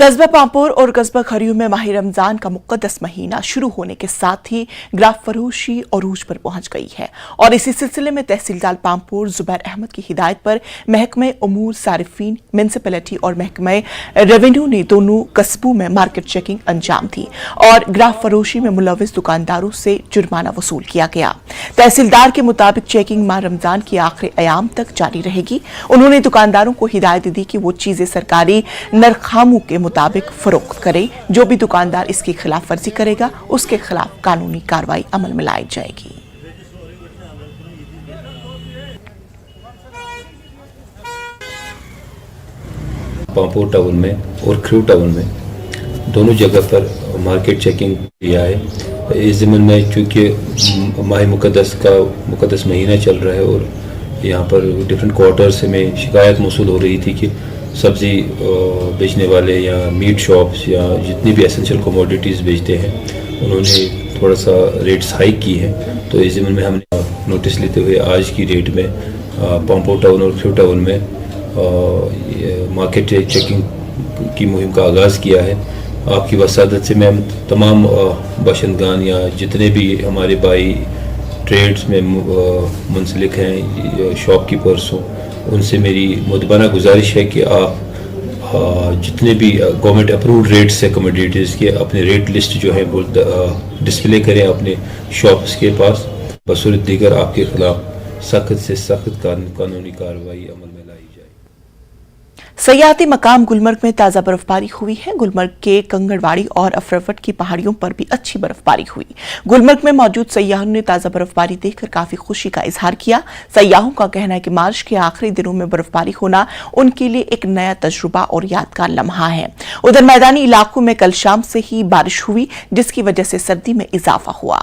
कस्बा पांपोर और कस्बा खरियों में माह रमजान का मुक़द्दस महीना शुरू होने के साथ ही ग्राफ फरोशी अरूज पर पहुंच गई है और इसी सिलसिले में तहसीलदार पांपोर जुबैर अहमद की हिदायत पर महकमे उमूर सारिफीन, म्युनिसिपैलिटी और महकमे रेवेन्यू ने दोनों कस्बों में मार्केट चेकिंग अंजाम दी और ग्राफ फरोशी में मुलविस दुकानदारों से जुर्माना वसूल किया गया। तहसीलदार के मुताबिक चेकिंग माह रमजान की आखिरी अयाम तक जारी रहेगी। उन्होंने दुकानदारों को हिदायत दी कि वो चीजें सरकारी नरखामों के मुताबिक फरोख्त करें। जो भी दुकानदार इसकी खिलाफ वर्जी करेगा उसके खिलाफ कानूनी कार्रवाई अमल में लाई जाएगी। पांपोर टाउन में और खरियो टाउन में दोनों जगह पर मार्केट चेकिंग किया है। इस ज़िम्न में चूँकि माह मुक़द्दस महीना चल रहा है और यहाँ पर डिफरेंट क्वार्टर से में शिकायत मौसूल हो रही थी कि सब्ज़ी बेचने वाले या मीट शॉप्स या जितनी भी एसेंशियल कमोडिटीज़ बेचते हैं उन्होंने थोड़ा सा रेट्स हाइक की है। तो इस ज़िम्न में हमने नोटिस लेते हुए आज की डेट में पांपोर टाउन और खरियो टाउन में मार्केट चेकिंग की मुहिम का आगाज़ किया है। आपकी वसादत से मैं तमाम बाशिंदगान या जितने भी हमारे भाई ट्रेड्स में मुंसलिक हैं, शॉपकीपर्स हों, उनसे मेरी मुतबाना गुजारिश है कि आप जितने भी गवर्नमेंट अप्रूव्ड रेट्स से कमोडिटीज़ के अपने रेट लिस्ट जो है वो डिस्प्ले करें अपने शॉप्स के पास। बसूरत दीगर आपके खिलाफ सख्त से सख्त कानूनी कार्रवाई अमल में लाई जाए। सयाहती मकाम गुलमर्ग में ताज़ा बर्फबारी हुई है। गुलमर्ग के कंगड़वाड़ी और अफरवट की पहाड़ियों पर भी अच्छी बर्फबारी हुई। गुलमर्ग में मौजूद सयाहों ने ताज़ा बर्फबारी देखकर काफी खुशी का इजहार किया। सयाहों का कहना है कि मार्च के आखिरी दिनों में बर्फबारी होना उनके लिए एक नया तजुर्बा और यादगार लम्हा है। उधर मैदानी इलाकों में कल शाम से ही बारिश हुई जिसकी वजह से सर्दी में इजाफा हुआ।